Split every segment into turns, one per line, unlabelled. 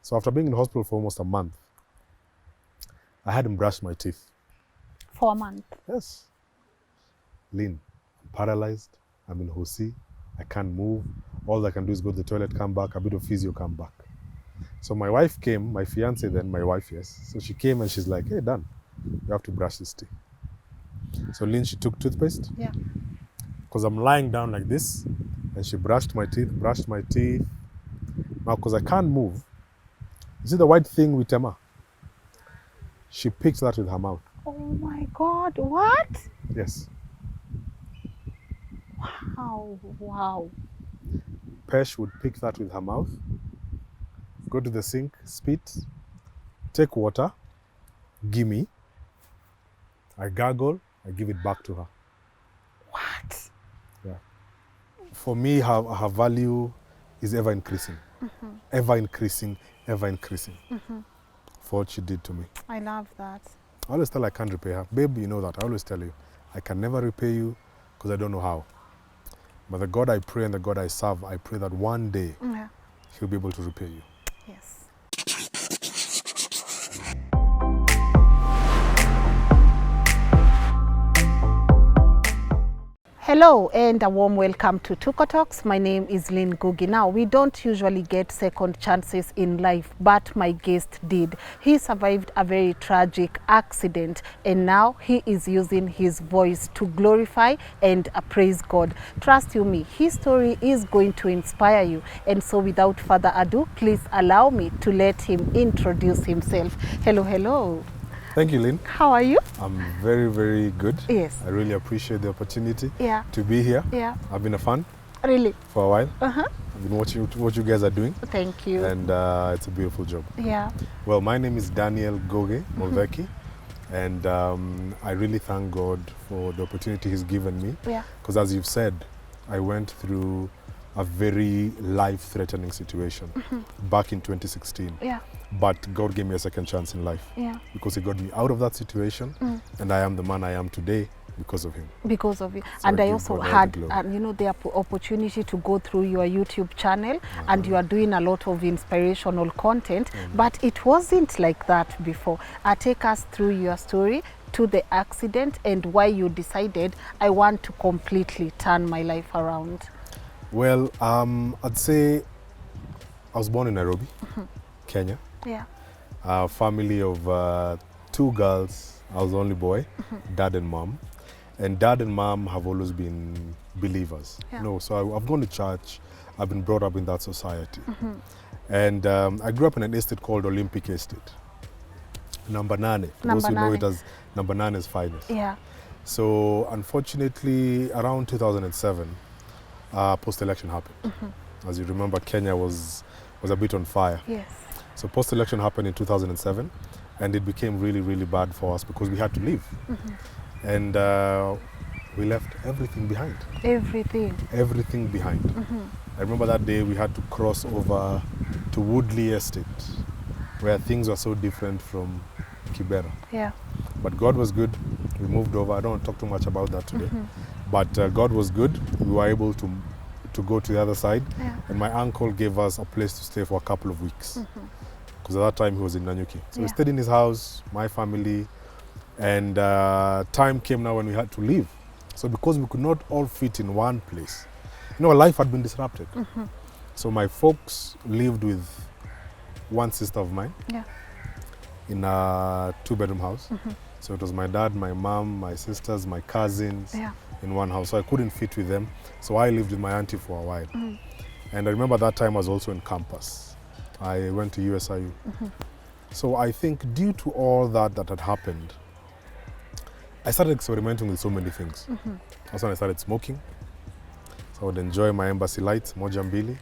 So after being in hospital for almost a month, I hadn't brushed my teeth.
For a month?
Yes. Lynn, I'm paralyzed. I'm in Hosi. I can't move. All I can do is go to the toilet, come back, a bit of physio, come back. So my wife came, my fiance then, my wife, yes. So she came and she's like, hey, Dan, you have to brush this teeth. So Lynn, she took toothpaste.
Yeah.
Because I'm lying down like this, and she brushed my teeth. Now, because I can't move, you see the white thing with Emma? She picked that with her mouth.
Oh my God, what?
Yes.
Wow, wow.
Pesh would pick that with her mouth, go to the sink, spit, take water, gimme. I gargle, I give it back to her.
What?
Yeah. For me, her value is ever increasing. Ever increasing, ever increasing. For what she did to me.
I love that.
I always tell her I can't repay her. Babe, you know that. I always tell you, I can never repay you because I don't know how. But the God I pray and the God I serve, I pray that one day
Yeah.
He'll be able to repay you.
Yes. Hello and a warm welcome to Tuko Talks. My name is Lynn Ngugi. Now, we don't usually get second chances in life, but my guest did. He survived a very tragic accident and now he is using his voice to glorify and praise God. Trust you me, his story is going to inspire you. And so without further ado, please allow me to let him introduce himself. Hello, hello.
Thank you, Lynn.
How are you?
I'm very, very good.
Yes.
I really appreciate the opportunity
Yeah.
to be here.
Yeah.
I've been a fan
Really?
for a while.
Uh-huh.
I've been watching what you guys are doing.
Thank you.
And it's a beautiful job.
Yeah.
Well, my name is Daniel Mutheki. And I really thank God for the opportunity He's given me.
Yeah.
Because as you've said, I went through a very life-threatening situation back in 2016.
Yeah.
But God gave me a second chance in life.
Yeah.
Because He got me out of that situation, and I am the man I am today because of Him.
Because of it.
So
and
I
I
give
also
God all
had
the glory.
the opportunity to go through your YouTube channel and you are doing a lot of inspirational content, but it wasn't like that before. Take us through your story to the accident and why you decided I want to completely turn my life around.
Well, I'd say I was born in Nairobi, Kenya.
Yeah.
A family of two girls. I was the only boy, dad and mom. And dad and mom have always been believers.
Yeah.
You know, so I've gone to church. I've been brought up in that society. And I grew up in an estate called Olympic Estate. Number 9. For those who know it as Number 9's finest.
Yeah.
So unfortunately, around 2007, post-election happened. As you remember, Kenya was a bit on fire.
Yes.
So post-election happened in 2007, and it became really, really bad for us because we had to leave. And we left everything behind.
Everything.
Everything behind. I remember that day we had to cross over to Woodley Estate, where things were so different from Kibera.
Yeah.
But God was good. We moved over. I don't want to talk too much about that today. But God was good. We were able to go to the other side.
Yeah.
And my uncle gave us a place to stay for a couple of weeks. Because at that time he was in Nanyuki. So we stayed in his house, my family. And time came now when we had to leave. So because we could not all fit in one place, you know, life had been disrupted. So my folks lived with one sister of mine.
Yeah.
In a 2-bedroom house. So it was my dad, my mom, my sisters, my cousins in one house. So I couldn't fit with them. So I lived with my auntie for a while. And I remember that time I was also in campus. I went to USIU. So I think due to all that had happened, I started experimenting with so many things. Also, I started smoking. So I would enjoy my embassy lights, moja mbili.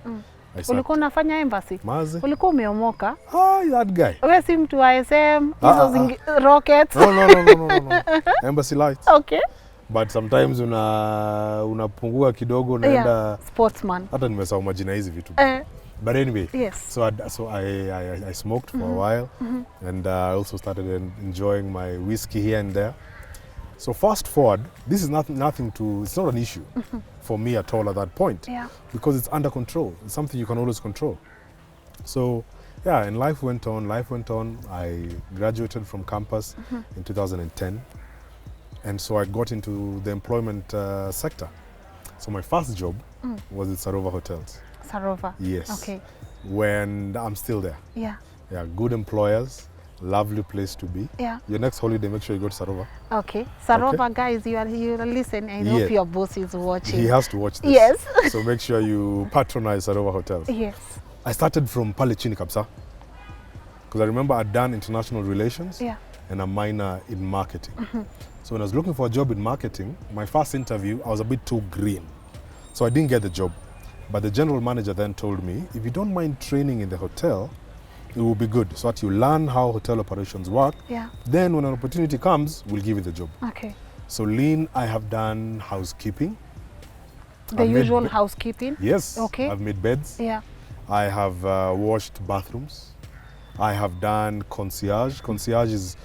Ulikuwa unafanya embassy?
Mazi.
Ulikuwa umeomoka?
Ah, that guy.
Wewe si mtu wa SM, hizo rockets.
No. Embassy lights.
Okay.
But sometimes unapungua kidogo unaenda
sportsman.
Hata nimesahau majina hizi vitu. But anyway,
yes.
So I smoked for a while, and I also started enjoying my whiskey here and there. So fast forward, this is nothing to, it's not an issue for me at all at that point, because it's under control. It's something you can always control. So Yeah, and life went on, I graduated from campus in 2010, and so I got into the employment sector. So my first job was at Sarova Hotels.
Sarova?
Yes.
Okay.
When I'm still there.
Yeah.
Yeah, good employers, lovely place to be.
Yeah.
Your next holiday, make sure you go to Sarova.
Okay. Sarova, guys, you are listening. I hope your boss is watching.
He has to watch this.
Yes.
So make sure you patronize Sarova Hotels.
Yes.
I started from pale chini kabisa, because I remember I'd done international relations and a minor in marketing. So when I was looking for a job in marketing, my first interview, I was a bit too green. So I didn't get the job. But the general manager then told me, if you don't mind training in the hotel, it will be good, so that you learn how hotel operations work.
Yeah.
Then when an opportunity comes, we'll give you the job.
Okay.
So Lynn, I have done housekeeping.
The usual housekeeping?
Yes.
Okay.
I've made beds.
Yeah.
I have washed bathrooms. I have done concierge. Concierge is,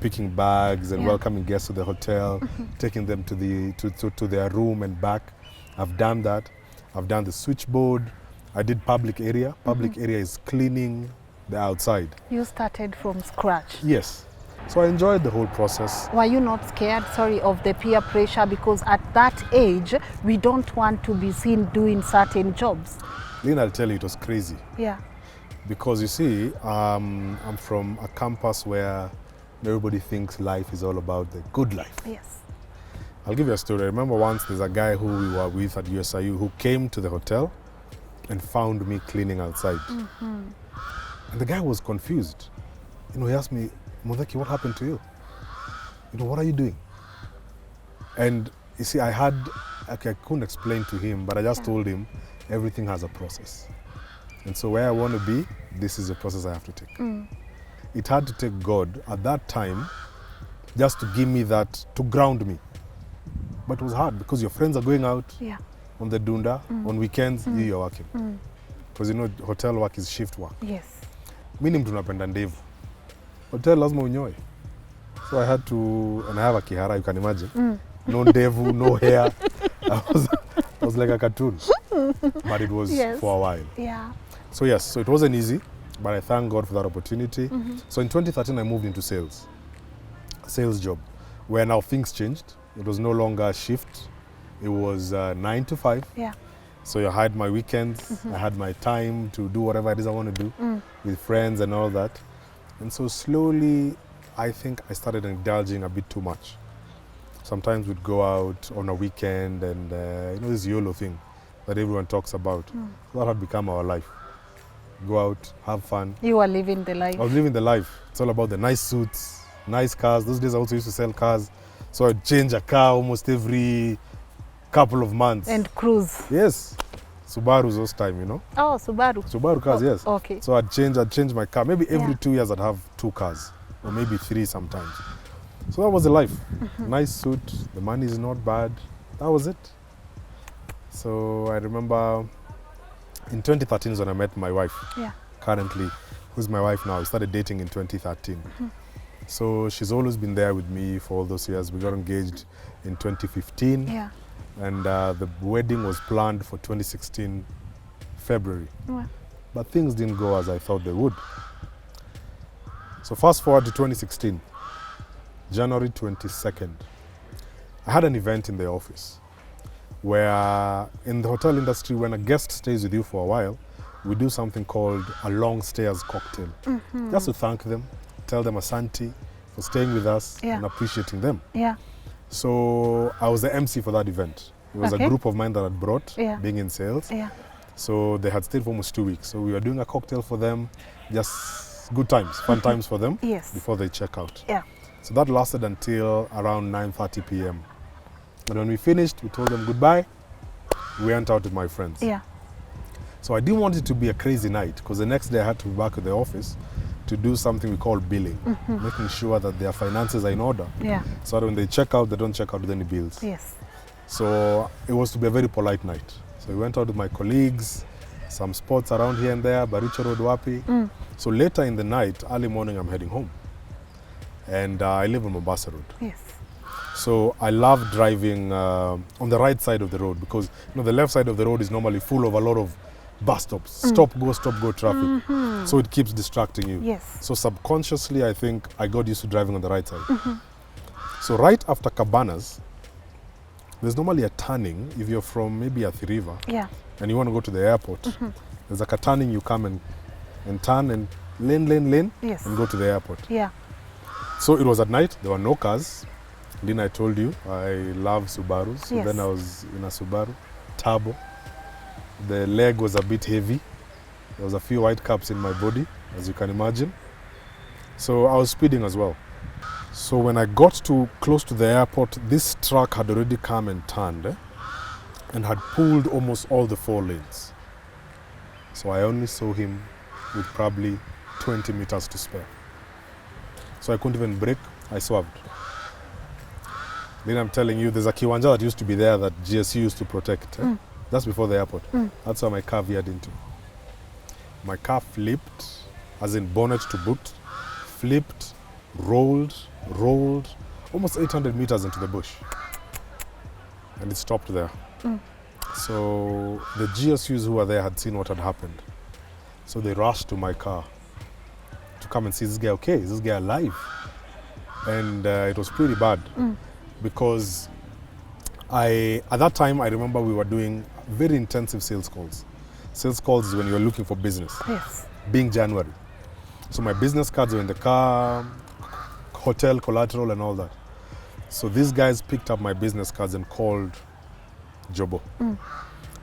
picking bags and welcoming guests to the hotel, taking them to their room and back. I've done that. I've done the switchboard. I did public area. Public area is cleaning the outside.
You started from scratch?
Yes. So I enjoyed the whole process.
Were you not scared, of the peer pressure? Because at that age, we don't want to be seen doing certain jobs.
Lynn, I'll tell you, it was crazy.
Yeah.
Because you see, I'm from a campus where everybody thinks life is all about the good life.
Yes.
I'll give you a story. I remember once there's a guy who we were with at USIU who came to the hotel and found me cleaning outside. And the guy was confused. He asked me, Mutheki, what happened to you? What are you doing? And you see, I couldn't explain to him, but I just told him everything has a process. And so where I want to be, this is the process I have to take. It had to take God at that time just to give me that, to ground me. But it was hard because your friends are going out on the dunda, on weekends, you're working. Because hotel work is shift work.
Yes.
Mimi mtu napenda ndevu. Hotel lazima unyoe. So I had to, and I have a kihara, you can imagine. No ndevu, no hair. I was like a cartoon. But it was for a while.
Yeah.
So yes, so it wasn't easy, but I thank God for that opportunity. So in 2013, I moved into sales. A sales job, where now things changed. It was no longer a shift. It was 9 to 5.
Yeah.
So I had my weekends. I had my time to do whatever it is I want to do with friends and all that. And so slowly, I think I started indulging a bit too much. Sometimes we'd go out on a weekend and this YOLO thing that everyone talks about. That had become our life. Go out, have fun.
You were living the life.
I was living the life. It's all about the nice suits, nice cars. Those days I also used to sell cars. So I'd change a car almost every couple of months.
And cruise.
Yes. Subarus those time,
Oh, Subaru.
Subaru cars, yes.
Okay.
So I'd change my car. Maybe every 2 years I'd have 2 cars. Or maybe 3 sometimes. So that was the life. Nice suit. The money is not bad. That was it. So I remember in 2013 is when I met my wife. Yeah. Currently, who's my wife now. We started dating in 2013. So she's always been there with me for all those years. We got engaged in 2015. Yeah. And the wedding was planned for 2016 February. Yeah. But things didn't go as I thought they would. So fast forward to 2016, January 22nd. I had an event in the office where in the hotel industry, when a guest stays with you for a while, we do something called a long stayers cocktail. Just to thank them, tell them asante for staying with us and appreciating them. Yeah. So I was the MC for that event. It was a group of mine that I'd brought, being in sales. Yeah. So they had stayed for almost 2 weeks. So we were doing a cocktail for them, just good times, fun times for them before they check out. Yeah. So that lasted until around 9:30 p.m. And when we finished, we told them goodbye. We went out with my friends. Yeah. So I didn't want it to be a crazy night because the next day I had to be back at the office to do something we call billing, making sure that their finances are in order. Yeah. So that when they check out, they don't check out with any bills. Yes. So it was to be a very polite night. So we went out with my colleagues, some spots around here and there, Baricho Road, Wapi. So later in the night, early morning, I'm heading home. And I live on Mombasa Road. Yes. So I love driving on the right side of the road because the left side of the road is normally full of a lot of bus stops, stop, go traffic. So it keeps distracting you.
Yes.
So subconsciously, I think I got used to driving on the right side. So right after Cabanas, there's normally a turning if you're from maybe Athi River and you want to go to the airport. There's like a turning you come and turn and lane
Yes.
and go to the airport.
Yeah.
So it was at night, there were no cars. Then I told you, I love Subarus. So
Yes.
then I was in a Subaru, turbo. The leg was a bit heavy. There was a few white caps in my body, as you can imagine. So I was speeding as well. So when I got to close to the airport, this truck had already come and turned and had pulled almost all the 4 lanes. So I only saw him with probably 20 meters to spare. So I couldn't even brake, I swerved. Then I'm telling you, there's a kiwanja that used to be there that GSU used to protect. That's before the airport. That's where my car veered into. My car flipped, as in bonnet to boot, flipped, rolled, almost 800 meters into the bush. And it stopped there. So the GSUs who were there had seen what had happened. So they rushed to my car to come and see, is this guy okay? Is this guy alive? And it was pretty bad because at that time, I remember we were doing very intensive sales calls. Sales calls is when you're looking for business.
Yes.
Being January. So my business cards were in the car, hotel collateral and all that. So these guys picked up my business cards and called Jobo. And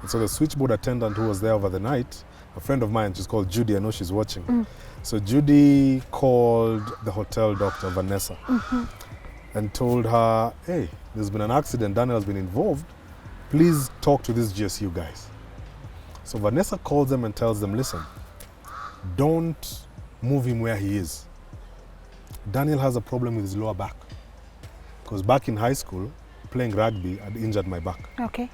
so the switchboard attendant who was there over the night, a friend of mine, she's called Judy, I know she's watching. So Judy called the hotel doctor, Vanessa, and told her, hey, there's been an accident, Daniel has been involved. Please talk to these GSU guys. So Vanessa calls them and tells them, listen, don't move him where he is. Daniel has a problem with his lower back. Because back in high school, playing rugby, I'd injured my back.
Okay.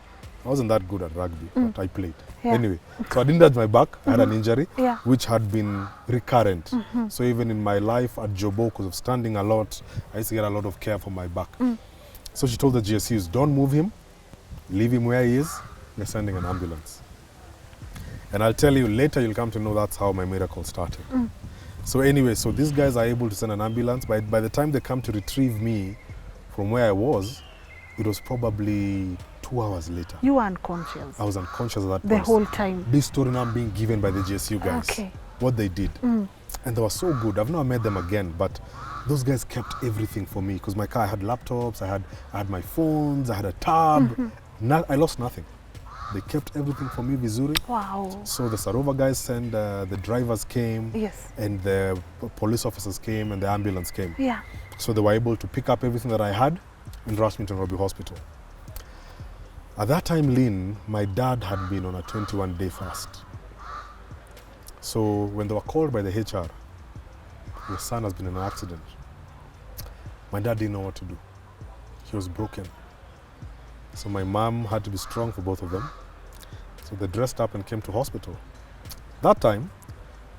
I wasn't that good at rugby, but I played.
Yeah.
Anyway, so I injured my back, I had an injury,
Yeah.
which had been recurrent. So even in my life at Jobo, because of standing a lot, I used to get a lot of care for my back. So she told the GSUs, don't move him, leave him where he is, we're sending an ambulance. And I'll tell you, later you'll come to know that's how my miracle started. So anyway, so these guys are able to send an ambulance. By the time they come to retrieve me from where I was, it was probably 2 hours later.
You were unconscious
I was unconscious at that
the
point.
whole time.
This story now being given by the GSU guys.
Okay.
What they did. And they were so good. I've never met them again, but those guys kept everything for me because my car, I had laptops, I had my phones, I had a tab. I lost nothing. They kept everything for me, vizuri.
Wow.
So the Sarova guys sent, the drivers came,
Yes.
and the police officers came, and the ambulance came.
Yeah.
So they were able to pick up everything that I had and rush me to Nairobi Hospital. At that time, Lynn, my dad had been on a 21-day fast. So when they were called by the HR, your son has been in an accident. My dad didn't know what to do. He was broken. So my mom had to be strong for both of them. So they dressed up and came to hospital. That time,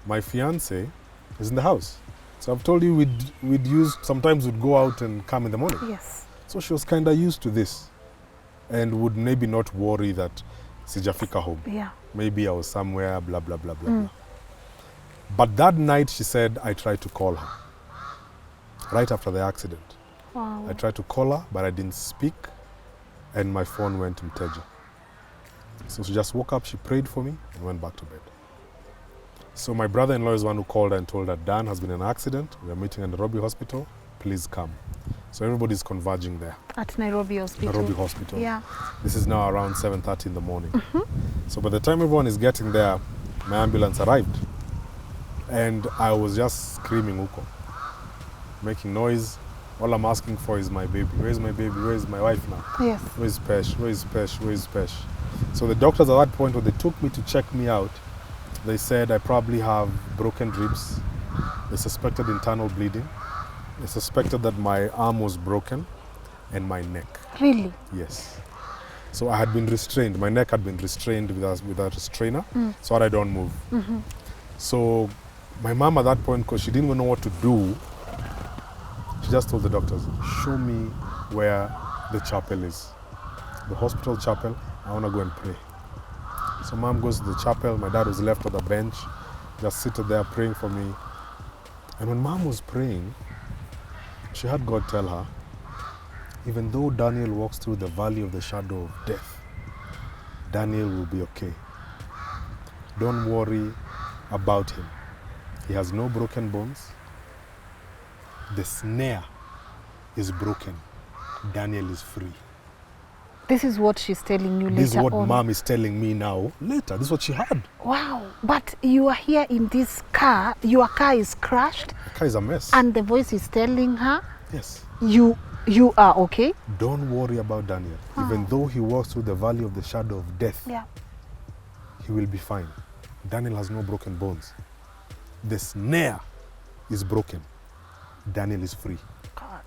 my fiance is in the house. So I've told you sometimes we'd go out and come in the morning.
Yes.
So she was kind of used to this and would maybe not worry that sijafika home.
Yeah.
Maybe I was somewhere, blah, blah, blah, blah, blah. But that night, she said, I tried to call her. Right after the accident.
Wow.
I tried to call her, but I didn't speak. And my phone went mteja. So she just woke up, she prayed for me, and went back to bed. So my brother-in-law is one who called her and told her, Dan has been in an accident. We are meeting at the Nairobi Hospital. Please come. So everybody's converging there.
At Nairobi Hospital.
Nairobi Hospital.
Yeah.
This is now around 7:30 in the morning. So by the time everyone is getting there, my ambulance arrived. And I was just screaming uko, making noise. All I'm asking for is my baby. Where's my baby? Where's my wife now?
Yes.
Where's Pesh? Where's Pesh? Where's Pesh? So the doctors at that point, when they took me to check me out, they said I probably have broken ribs. They suspected internal bleeding. They suspected that my arm was broken and my neck.
Really?
Yes. So I had been restrained. My neck had been restrained with a restrainer so that I don't move. So my mom at that point, because she didn't even know what to do, she just told the doctors, show me where the chapel is. The hospital chapel, I want to go and pray. So mom goes to the chapel. My dad was left on the bench, just seated there praying for me. And when mom was praying, she had God tell her, even though Daniel walks through the valley of the shadow of death, Daniel will be okay. Don't worry about him. He has no broken bones. The snare is broken. Daniel is free.
This is what she's telling you later on.
This is what mom is telling me now. Later, this is what she had.
Wow. But you are here in this car. Your car is crashed.
The car is a mess.
And the voice is telling her,
yes,
you are okay.
Don't worry about Daniel. Even though he walks through the valley of the shadow of death, he will be fine. Daniel has no broken bones. The snare is broken. Daniel is free.
God.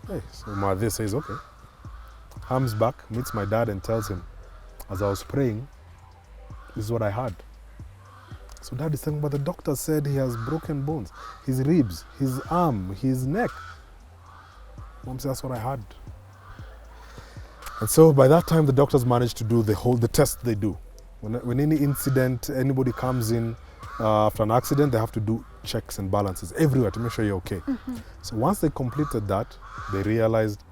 Hey, so mother says, okay. Comes back, meets my dad and tells him, as I was praying, this is what I had. So dad is saying, but the doctor said he has broken bones. His ribs, his arm, his neck. Mom said, that's what I had. And so by that time, the doctors managed to do the test they do. When any incident, anybody comes in after an accident, they have to do checks and balances everywhere to make sure you're okay. So once they completed that, they realized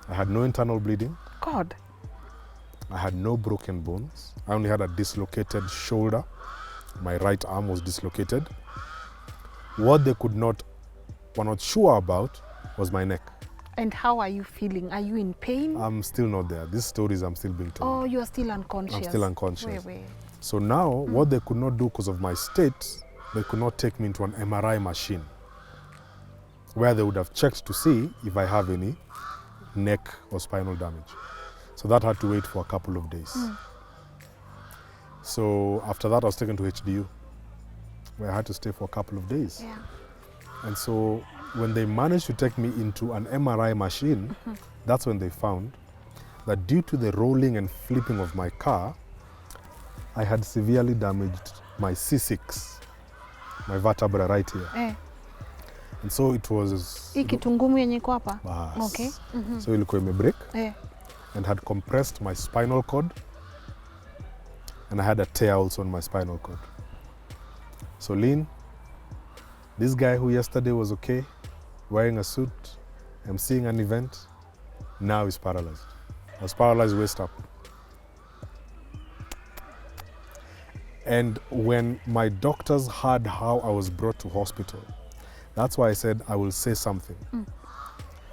I had no internal bleeding.
God.
I had no broken bones. I only had a dislocated shoulder. My right arm was dislocated. What they were not sure about was my neck.
And how are you feeling? Are you in pain?
I'm still not there. These stories I'm still being told.
Oh, you're still unconscious.
I'm still unconscious.
Wait.
So now, what they could not do because of my state, they could not take me into an MRI machine where they would have checked to see if I have any neck or spinal damage. So that had to wait for a couple of days. So after that, I was taken to HDU, where I had to stay for a couple of days.
Yeah.
And so when they managed to take me into an MRI machine, that's when they found that due to the rolling and flipping of my car, I had severely damaged my C6, my vertebra right here. And so it was...
Hii kitungumu yenye iko hapa?
Okay. So ilikuwa imebreak and had compressed my spinal cord, and I had a tear also on my spinal cord. So Lynn, this guy who yesterday was okay, wearing a suit, emceeing an event, now is paralyzed. I was paralyzed waist up. And when my doctors heard how I was brought to hospital, that's why I said I will say something.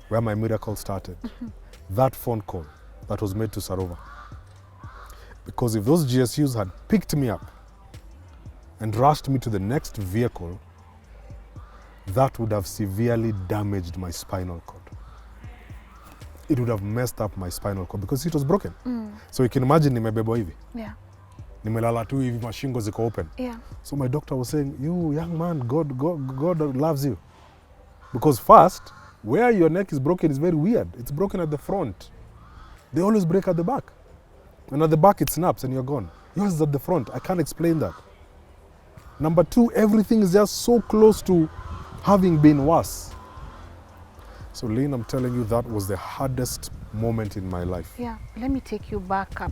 Where my miracle started. That phone call that was made to Sarova. Because if those GSUs had picked me up and rushed me to the next vehicle, that would have severely damaged my spinal cord. It would have messed up my spinal cord because it was broken. So you can imagine nimebebwa hivi.
Yeah.
Nimelala tu hivi, mashingo ziko open.
Yeah.
So my doctor was saying, you young man, God loves you. Because first, where your neck is broken is very weird. It's broken at the front. They always break at the back. And at the back it snaps and you're gone. Yours is at the front. I can't explain that. Number two, everything is just so close to having been worse. So Lynn, I'm telling you, that was the hardest moment in my life.
Yeah, let me take you back up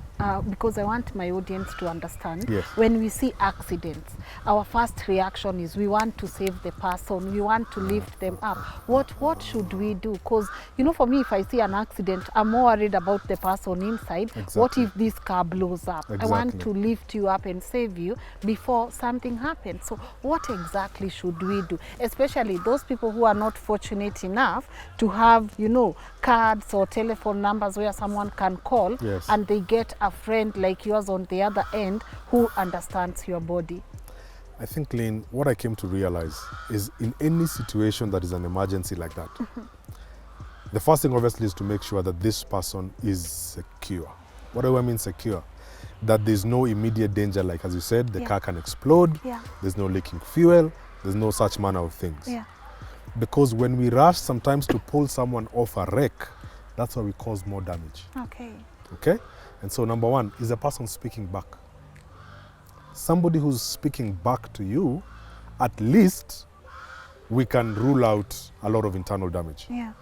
because I want my audience to understand.
Yes.
When we see accidents, our first reaction is we want to save the person, we want to lift them up. What should we do? Because, you know, for me, if I see an accident, I'm more worried about the person inside.
Exactly.
What if this car blows up?
Exactly.
I want to lift you up and save you before something happens. So what exactly should we do? Especially those people who are not fortunate enough to have, you know, cards or telephone numbers where someone can call.
Yes.
And they get a friend like yours on the other end who understands your body.
I think, Lynn, what I came to realize is in any situation that is an emergency like that, the first thing obviously is to make sure that this person is secure. What do I mean secure? That there's no immediate danger, like as you said, the car can explode, there's no leaking fuel, there's no such manner of things.
Yeah.
Because when we rush sometimes to pull someone off a wreck, that's why we cause more damage.
Okay.
Okay? And so number one, is the person speaking back? Somebody who's speaking back to you, at least we can rule out a lot of internal damage.
Yeah.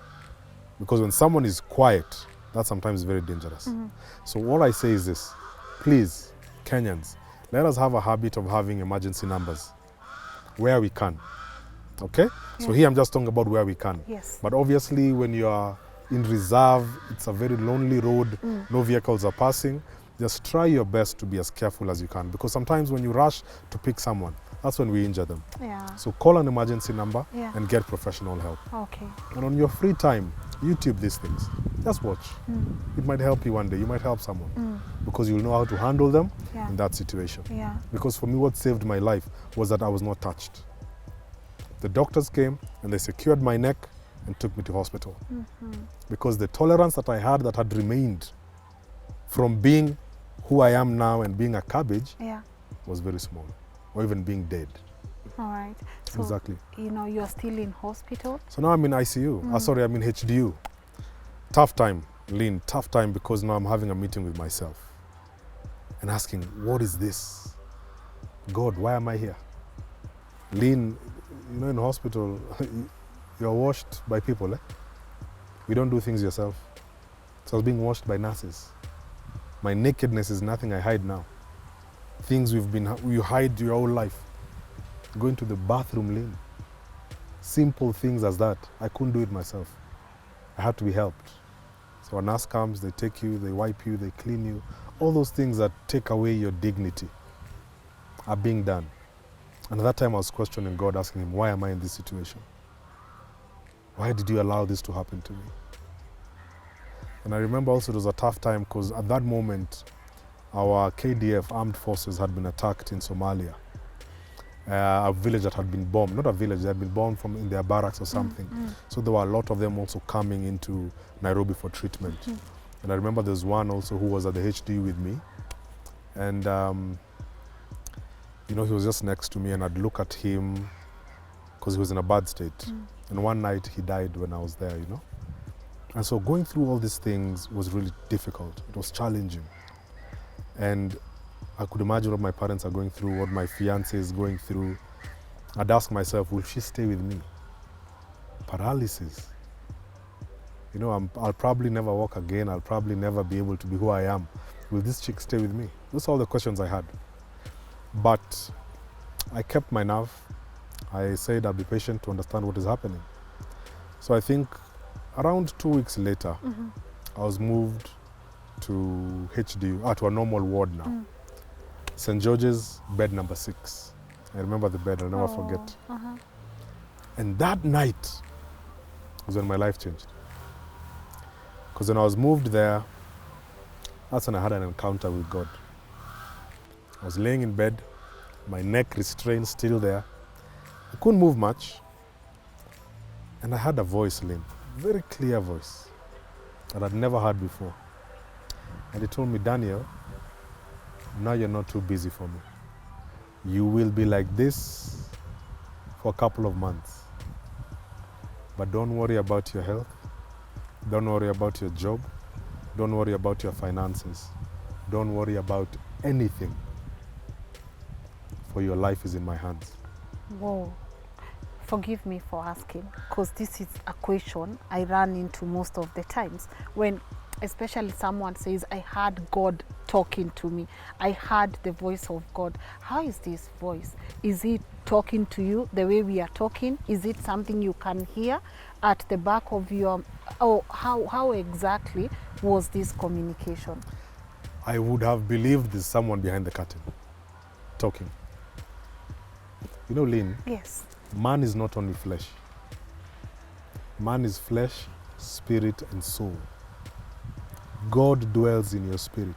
Because when someone is quiet, that's sometimes very dangerous. So what I say is this, please, Kenyans, let us have a habit of having emergency numbers where we can. Okay? So here I'm just talking about where we can.
Yes.
But obviously when you are in reserve, it's a very lonely road, no vehicles are passing, just try your best to be as careful as you can, because sometimes when you rush to pick someone, that's when we injure them.
Yeah.
So call an emergency number
Yeah.
and get professional help.
Okay.
And on your free time, YouTube these things. Just watch. It might help you one day. You might help someone because you'll know how to handle them in that situation.
Yeah.
Because for me, what saved my life was that I was not touched. The doctors came and they secured my neck and took me to hospital. Because the tolerance that I had remained from being who I am now and being a cabbage was very small, or even being dead.
All right. So,
exactly.
you know, you're still in hospital?
So now I'm in ICU. I'm in HDU. Tough time, Lynn, tough time, because now I'm having a meeting with myself and asking, what is this? God, why am I here? Lynn, you know, in hospital, you're washed by people, eh? You don't do things yourself. So I was being washed by nurses. My nakedness is nothing I hide now. Things you hide your whole life. Going to the bathroom, Lynn. Simple things as that. I couldn't do it myself. I had to be helped. So a nurse comes, they take you, they wipe you, they clean you. All those things that take away your dignity are being done. And at that time I was questioning God, asking him, why am I in this situation? Why did you allow this to happen to me? And I remember also it was a tough time because at that moment, our KDF armed forces had been attacked in Somalia. A village that had been bombed, not a village, they had been bombed from in their barracks or something. So there were a lot of them also coming into Nairobi for treatment. And I remember there's one also who was at the HD with me. And, you know, he was just next to me and I'd look at him because he was in a bad state. And one night he died when I was there, you know. And so going through all these things was really difficult. It was challenging. And I could imagine what my parents are going through, what my fiancé is going through. I'd ask myself, will she stay with me? Paralysis. You know, I'll probably never walk again. I'll probably never be able to be who I am. Will this chick stay with me? Those are all the questions I had. But I kept my nerve. I said I'll be patient to understand what is happening. So I think around 2 weeks later, I was moved to HDU, to a normal ward now. St. George's, bed number 6. I remember the bed, I'll never forget. And that night was when my life changed. Because when I was moved there, that's when I had an encounter with God. I was laying in bed, my neck restrained still there. I couldn't move much. And I heard a voice, Lynn, very clear voice that I'd never heard before. And it told me, Daniel, now you're not too busy for me. You will be like this for a couple of months. But don't worry about your health. Don't worry about your job. Don't worry about your finances. Don't worry about anything. For your life is in my hands.
Whoa. Forgive me for asking, because this is a question I run into most of the times when especially someone says, I heard God talking to me. I heard the voice of God. How is this voice? Is he talking to you the way we are talking? Is it something you can hear at the back of your... Oh, how exactly was this communication?
I would have believed there's someone behind the curtain talking. You know, Lynn?
Yes.
Man is not only flesh. Man is flesh, spirit, and soul. God dwells in your spirit.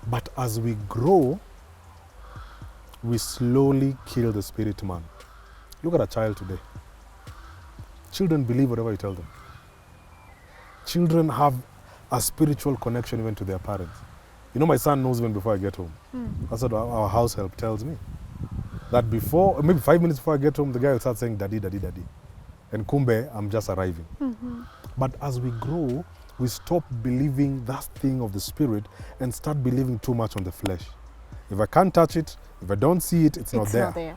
But as we grow, we slowly kill the spirit man. Look at a child today. Children believe whatever you tell them. Children have a spiritual connection even to their parents. You know, my son knows even before I get home. That's what our house help tells me. That before, maybe 5 minutes before I get home, the guy will start saying, daddy, daddy, daddy. And kumbe, I'm just arriving. But as we grow, we stop believing that thing of the spirit and start believing too much on the flesh. If I can't touch it, if I don't see it, it's not there.
It's not there.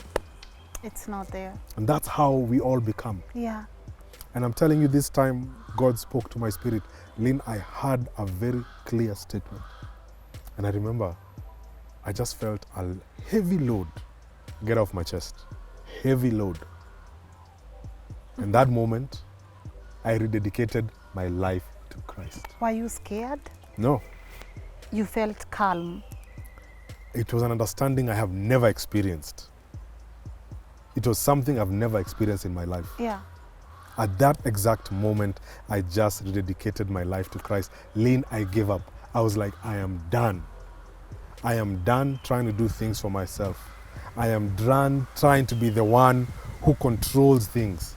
It's not there.
And that's how we all become.
Yeah.
And I'm telling you, this time, God spoke to my spirit. Lynn, I had a very clear statement. And I remember I just felt a heavy load get off my chest. Heavy load. In that moment, I rededicated my life to Christ.
Were you scared?
No.
You felt calm.
It was an understanding I have never experienced. It was something I've never experienced in my life.
Yeah.
At that exact moment, I just rededicated my life to Christ. Lynn, I gave up. I was like, I am done. I am done trying to do things for myself. I am done trying to be the one who controls things.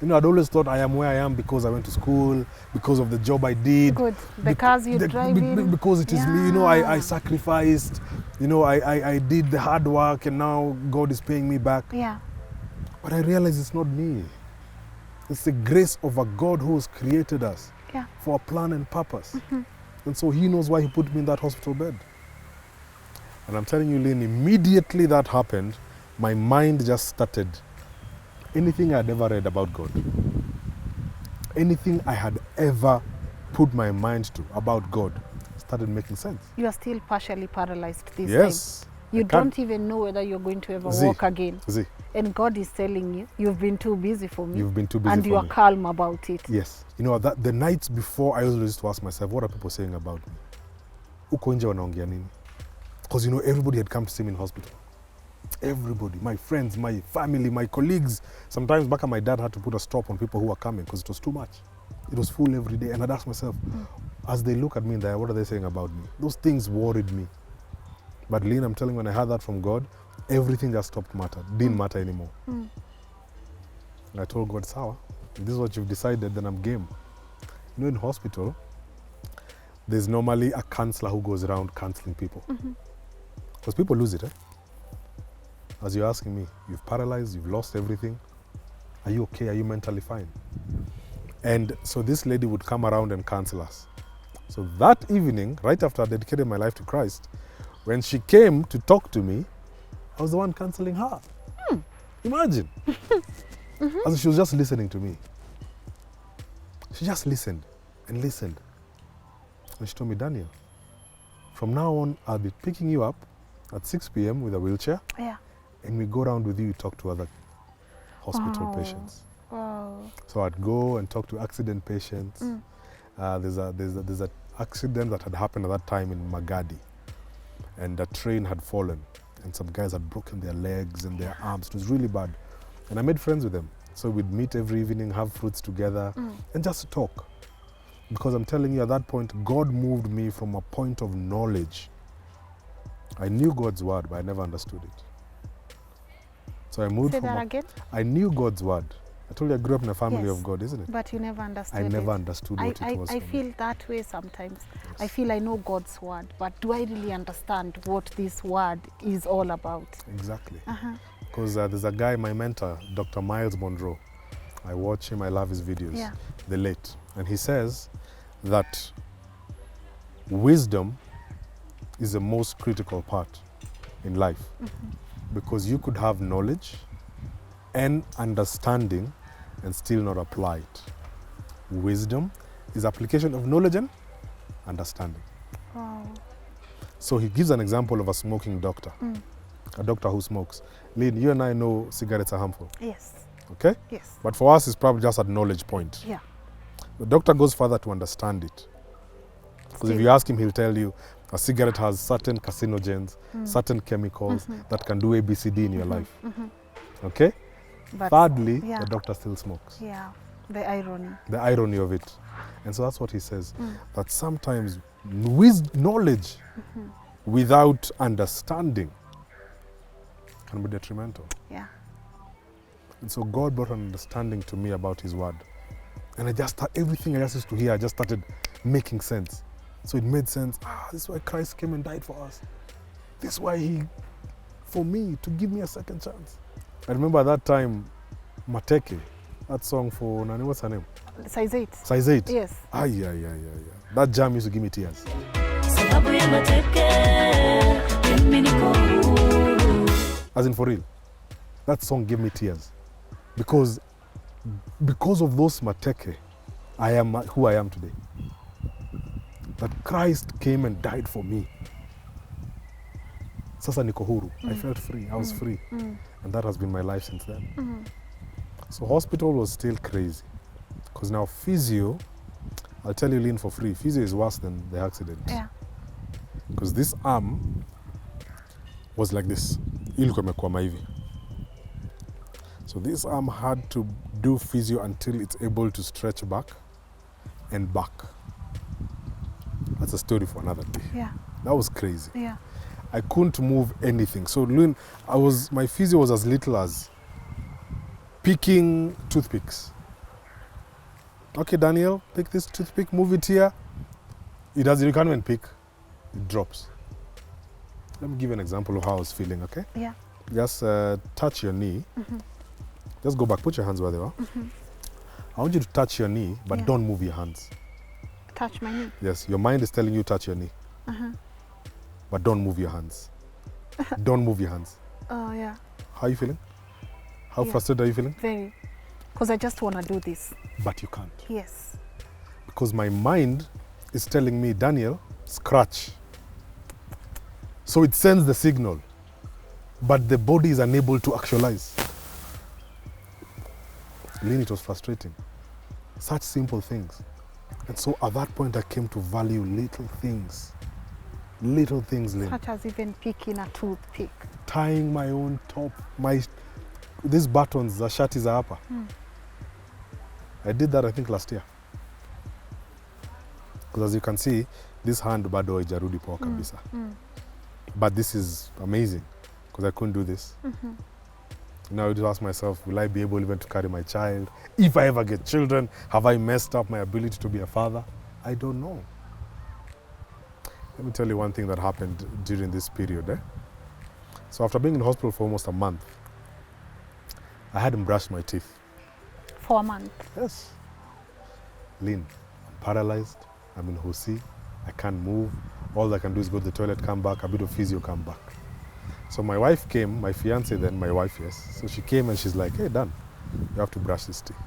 You know, I'd always thought I am where I am because I went to school, because of the job I did.
Good. The cars you drive in.
Because it is me. You know, I sacrificed. You know, I did the hard work and now God is paying me back.
Yeah.
But I realize it's not me. It's the grace of a God who has created us for a plan and purpose. And so he knows why he put me in that hospital bed. And I'm telling you, Lynn, immediately that happened, my mind just started. Anything I had ever read about God, anything I had ever put my mind to about God started making sense.
You are still partially paralyzed this
Yes.
time. You don't even know whether you're going to ever walk again. And God is telling you, you've been too busy for me.
You've been too busy
and
for
you are
me.
calm about it.
Yes. You know, that the nights before, I always used to ask myself, what are people saying about me? Uko nje wanaongea nini? Because, you know, everybody had come to see me in hospital. Everybody, my friends, my family, my colleagues. Sometimes back my dad had to put a stop on people who were coming because it was too much. It was full every day. And I'd ask myself, as they look at me there, what are they saying about me? Those things worried me. But Lynn, I'm telling you, when I heard that from God, everything just stopped matter. Didn't matter anymore. And I told God, Sawa, if this is what you've decided, then I'm game. You know, in hospital, there's normally a counselor who goes around counseling people. Because people lose it, eh? As you're asking me, you've paralyzed, you've lost everything. Are you okay? Are you mentally fine? And so this lady would come around and counsel us. So that evening, right after I dedicated my life to Christ, when she came to talk to me, I was the one counseling her. Imagine. As she was just listening to me. She just listened and listened. And she told me, Daniel, from now on, I'll be picking you up at 6 p.m. with a wheelchair.
Yeah.
And we go around with you, talk to other hospital patients.
Wow.
So I'd go and talk to accident patients. There's an accident that had happened at that time in Magadi. And a train had fallen. And some guys had broken their legs and their arms. It was really bad. And I made friends with them. So we'd meet every evening, have fruits together, and just talk. Because I'm telling you, at that point, God moved me from a point of knowledge. I knew God's word, but I never understood it. So I moved from
again?
I knew God's word. I told you I grew up in a family of God, isn't it?
But you never understood
I
it.
never understood what it was.
I feel that way sometimes. Yes. I feel I know God's word, but do I really understand what this word is all about?
Exactly. Because there's a guy, my mentor, Dr. Miles Monroe. I watch him, I love his videos, the late. And he says that wisdom is the most critical part in life. Because you could have knowledge and understanding and still not apply it. Wisdom is application of knowledge and understanding.
Wow.
So he gives an example of a smoking doctor, a doctor who smokes. Lynn, you and I know cigarettes are harmful.
Yes.
Okay?
Yes.
But for us, it's probably just a knowledge point.
Yeah.
The doctor goes further to understand it. Because if you ask him, he'll tell you a cigarette has certain carcinogens, certain chemicals that can do ABCD in your life. Okay? But thirdly, the doctor still smokes.
Yeah, the irony.
The irony of it. And so that's what he says, that sometimes knowledge without understanding can be detrimental.
Yeah.
And so God brought an understanding to me about his word. And everything I just used to hear, I just started making sense. So it made sense. This is why Christ came and died for us. This is why for me, to give me a second chance. I remember at that time, Mutheki, that song for Nani, what's her name?
Size 8.
Size 8?
Yes.
Yeah. That jam used to give me tears. As in for real. That song gave me tears. Because of those Mutheki, I am who I am today. That Christ came and died for me. Sasa niko huru. I felt free. I was free. And that has been my life since then. So hospital was still crazy. Because now physio, I'll tell you, Lynn, for free, physio is worse than the accident.
Yeah.
Because this arm was like this. Ilikuwa imekwama hivi. So this arm had to do physio until it's able to stretch back and back. That's a story for another day.
Yeah.
That was crazy.
Yeah.
I couldn't move anything. So Lynn, my physio was as little as picking toothpicks. Okay, Daniel, pick this toothpick, move it here. It doesn't, you can't even pick, it drops. Let me give you an example of how I was feeling, okay?
Yeah.
Just touch your knee. Just go back, put your hands where they are. I want you to touch your knee, but don't move your hands.
Touch my knee?
Yes, your mind is telling you touch your knee. But don't move your hands. Don't move your hands.
Oh, yeah.
How are you feeling? How frustrated are you feeling?
Very. Because I just want to do this.
But you can't.
Yes.
Because my mind is telling me, Daniel, scratch. So it sends the signal, but the body is unable to actualize. Lynn, it was frustrating. Such simple things. And so at that point, I came to value little things. Little things, Lynn.
Such as even picking a toothpick.
Tying my own top, these buttons, the shati za hapa. I did that, I think, last year. Because as you can see, this hand bado haijarudi poa kabisa. But this is amazing, because I couldn't do this. Now I just ask myself, will I be able even to carry my child? If I ever get children, have I messed up my ability to be a father? I don't know. Let me tell you one thing that happened during this period. So after being in hospital for almost a month, I hadn't brushed my teeth.
For a month?
Yes. Lynn, I'm paralyzed. I'm in Hosi. I can't move. All I can do is go to the toilet, come back, a bit of physio, come back. So my wife came, my fiance then, my wife, yes. So she came and she's like, hey, Dan, you have to brush this teeth.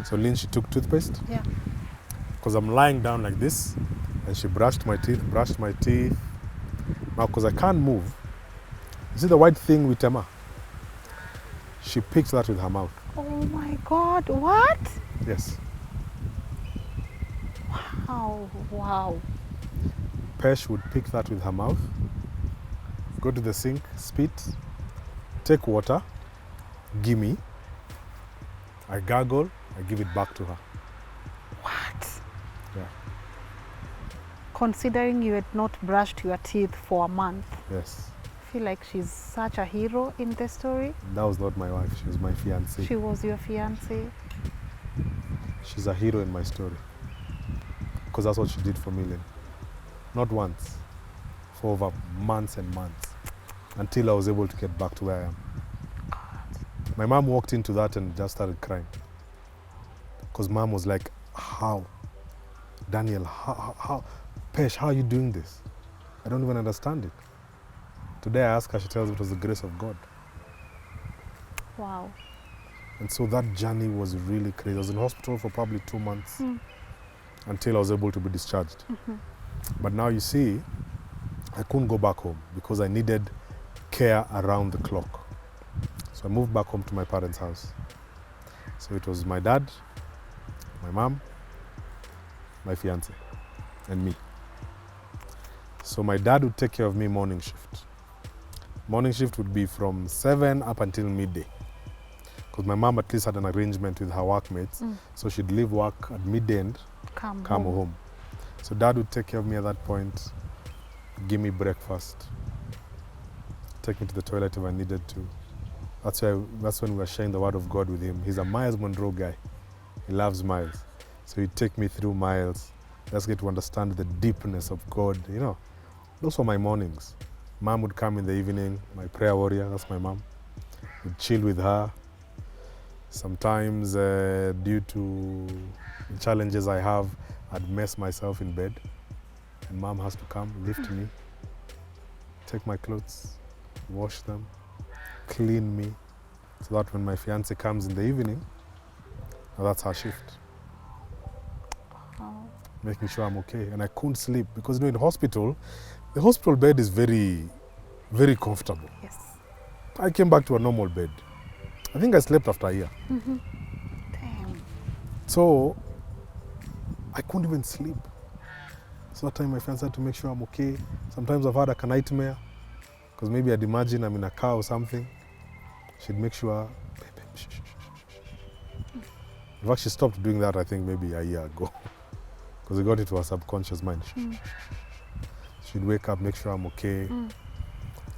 So Lynn, she took toothpaste.
Yeah.
Because I'm lying down like this, and she brushed my teeth. Now, because I can't move, you see the white thing with Emma? She picked that with her mouth.
Oh my God, what?
Yes.
Wow, wow.
Pesh would pick that with her mouth, go to the sink, spit, take water, gimme. I gargle, I give it back to her.
What?
Yeah.
Considering you had not brushed your teeth for a month.
Yes.
I feel like she's such a hero in the story.
That was not my wife, she was my fiancée.
She was your fiancée.
She's a hero in my story. Because that's what she did for me, Lynn. Not once, for over months and months, until I was able to get back to where I am. God. My mom walked into that and just started crying. Because mom was like, how? Daniel, how? Pesh, how are you doing this? I don't even understand it. Today I ask her, she tells me it was the grace of God.
Wow.
And so that journey was really crazy. I was in hospital for probably 2 months until I was able to be discharged. But now you see, I couldn't go back home because I needed care around the clock. So I moved back home to my parents' house. So it was my dad, my mom, my fiance, and me. So my dad would take care of me morning shift. Morning shift would be from 7 up until midday. Because my mom at least had an arrangement with her workmates. So she'd leave work at midday and come home. So dad would take care of me at that point, give me breakfast, take me to the toilet if I needed to. That's when we were sharing the word of God with him. He's a Miles Monroe guy. He loves miles. So he'd take me through miles. Just get to understand the deepness of God, you know. Those were my mornings. Mom would come in the evening, my prayer warrior, that's my mom. We'd chill with her. Sometimes due to the challenges I have, I'd mess myself in bed. And mom has to come, lift me, take my clothes, wash them, clean me, so that when my fiance comes in the evening, now that's her shift. Making sure I'm okay. And I couldn't sleep because, you know, in hospital, the hospital bed is very very comfortable.
Yes.
I came back to a normal bed. I think I slept after a year.
Damn.
So I couldn't even sleep. So that time my friends had to make sure I'm okay. Sometimes I've had like a nightmare because maybe I'd imagine I'm in a car or something. She'd make sure, babe, shh, shh, shh, shh. In fact, she stopped doing that, I think, maybe a year ago because it got into her subconscious mind. She'd wake up, make sure I'm okay.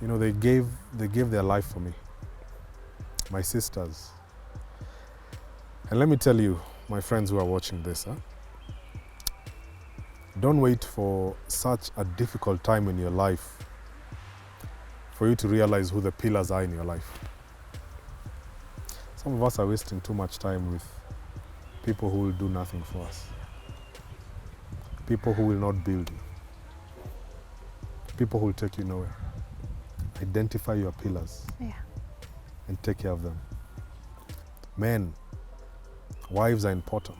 You know, they gave their life for me. My sisters. And let me tell you, my friends who are watching this, don't wait for such a difficult time in your life for you to realize who the pillars are in your life. Some of us are wasting too much time with people who will do nothing for us. People who will not build you. People who will take you nowhere. Identify your pillars and take care of them. Men, wives are important.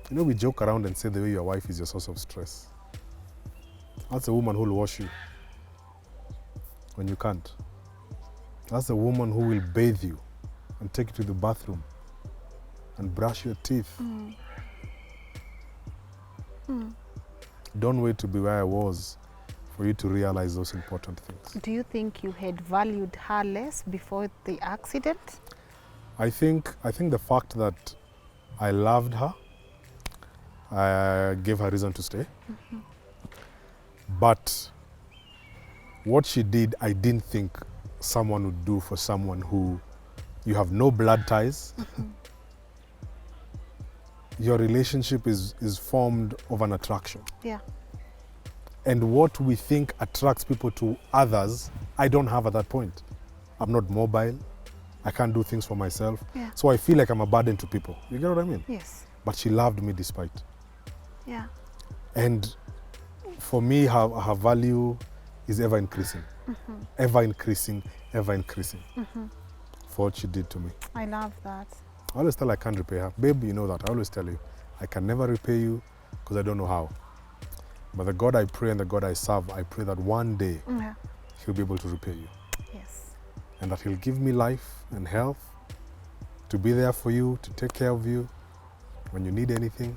You know, we joke around and say the way your wife is your source of stress. That's a woman who will wash you when you can't. That's a woman who will bathe you and take you to the bathroom and brush your teeth. Don't wait to be where I was for you to realize those important things.
Do you think you had valued her less before the accident?
I think the fact that I loved her gave her reason to stay. But what she did, I didn't think someone would do for someone who you have no blood ties. Your relationship is formed of an attraction.
Yeah.
And what we think attracts people to others, I don't have at that point. I'm not mobile. I can't do things for myself.
Yeah.
So I feel like I'm a burden to people. You get what I mean?
Yes.
But she loved me despite.
Yeah.
And for me, her value is ever increasing. Ever increasing, ever increasing. For what she did to me.
I love that.
I always tell her I can't repay her. Babe, you know that. I always tell you, I can never repay you because I don't know how. But the God I pray and the God I serve, I pray that one day He'll be able to repay you.
Yes.
And that He'll give me life and health to be there for you, to take care of you when you need anything.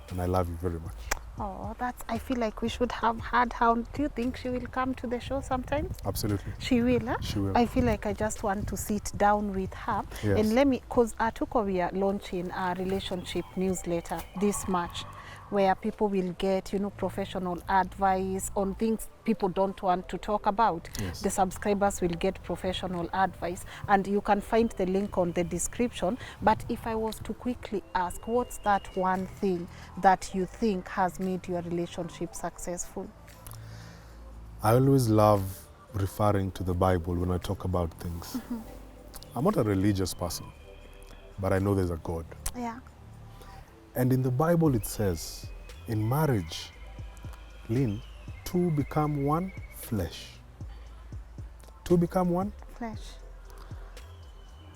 And I love you very much.
Oh, I feel like we should have had her. Do you think she will come to the show sometimes?
Absolutely.
She will, huh?
She will.
I feel like I just want to sit down with her.
Yes.
And let me, because Tuko, we are launching a relationship newsletter this March, where people will get, professional advice on things people don't want to talk about.
Yes.
The subscribers will get professional advice, and you can find the link on the description. But if I was to quickly ask, what's that one thing that you think has made your relationship successful?
I always love referring to the Bible when I talk about things. I'm not a religious person, but I know there's a God.
Yeah.
And in the Bible it says, in marriage, Lynn, two become one flesh. Two become one
flesh.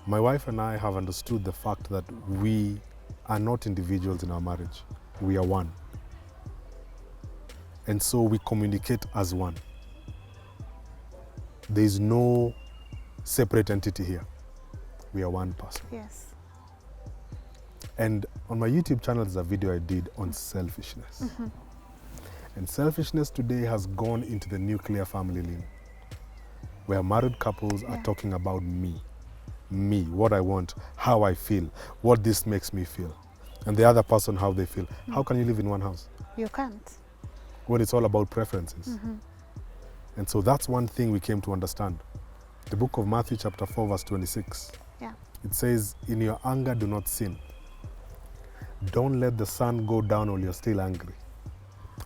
My wife and I have understood the fact that we are not individuals in our marriage. We are one. And so we communicate as one. There is no separate entity here. We are one person.
Yes.
And on my YouTube channel, there's a video I did on selfishness. And selfishness today has gone into the nuclear family line, where married couples are talking about me, what I want, how I feel, what this makes me feel, and the other person how they feel. How can you live in one house?
You can't.
Well, it's all about preferences. And so that's one thing we came to understand. The book of Matthew chapter 4 verse 26.
Yeah.
It says, in your anger do not sin. Don't let the sun go down while you're still angry.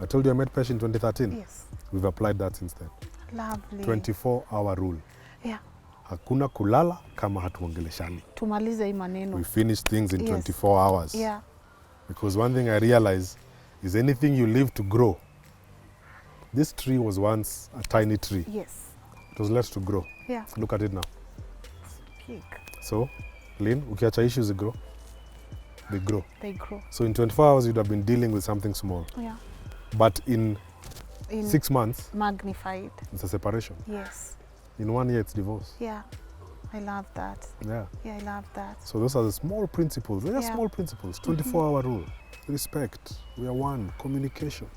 I told you I met Pesh in 2013.
Yes.
We've applied that since then.
Lovely.
24-hour rule.
Yeah.
Hakuna kulala kama hatuongeleshani.
Tumalize hii maneno.
We finish things in
Yes.
24 hours.
Yeah.
Because one thing I realize is anything you leave to grow. This tree was once a tiny tree.
Yes.
It was left to grow.
Yeah.
Look at it now.
Big.
So, Lynn, ukiacha issues they grow. They grow.
They grow.
So in 24 hours, you'd have been dealing with something small.
Yeah.
But in
In
6 months,
magnified.
it's a separation.
Yes.
In 1 year, it's divorce.
Yeah. I love that.
Yeah.
Yeah, I love that.
So those are the small principles. They are
Yeah.
small principles. 24-hour rule. Respect. We are one. Communication.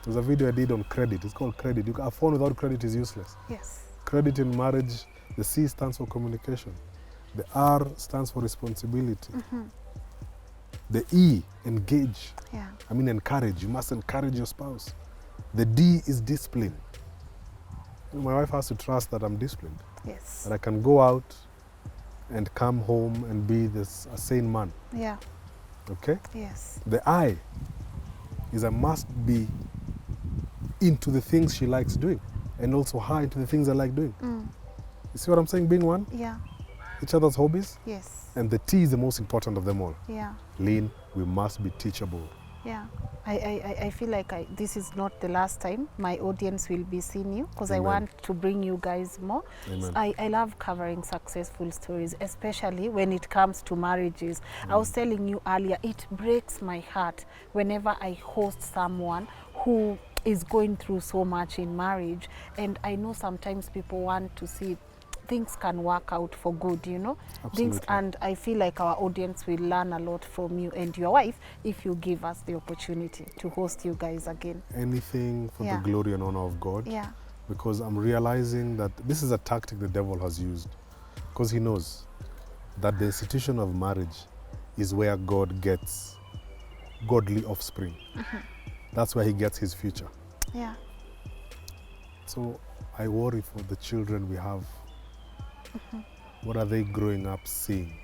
There's a video I did on credit. It's called credit. A phone without credit is useless.
Yes.
Credit in marriage, the C stands for communication. The R stands for responsibility. The E, engage.
Yeah.
I mean encourage. You must encourage your spouse. The D is discipline. My wife has to trust that I'm disciplined.
Yes.
That I can go out and come home and be a sane man.
Yeah.
Okay?
Yes.
The I is I must be into the things she likes doing, and also her into the things I like doing. You see what I'm saying? Being one,
Yeah.
each other's hobbies,
Yes.
and the T is the most important of them all.
Yeah.
Lynn, we must be teachable.
Yeah. I feel like this is not the last time my audience will be seeing you, because I
Amen.
want to bring you guys more.
Amen.
I love covering successful stories, especially when it comes to marriages. I was telling you earlier, it breaks my heart whenever I host someone who is going through so much in marriage, and I know sometimes people want to see things can work out for good, you know.
Absolutely.
And I feel like our audience will learn a lot from you and your wife if you give us the opportunity to host you guys again.
Anything for
Yeah.
the glory and honor of God.
Yeah.
Because I'm realizing that this is a tactic the devil has used. Because he knows that the institution of marriage is where God gets godly offspring. That's where he gets his future.
Yeah.
So I worry for the children we have. What are they growing up seeing?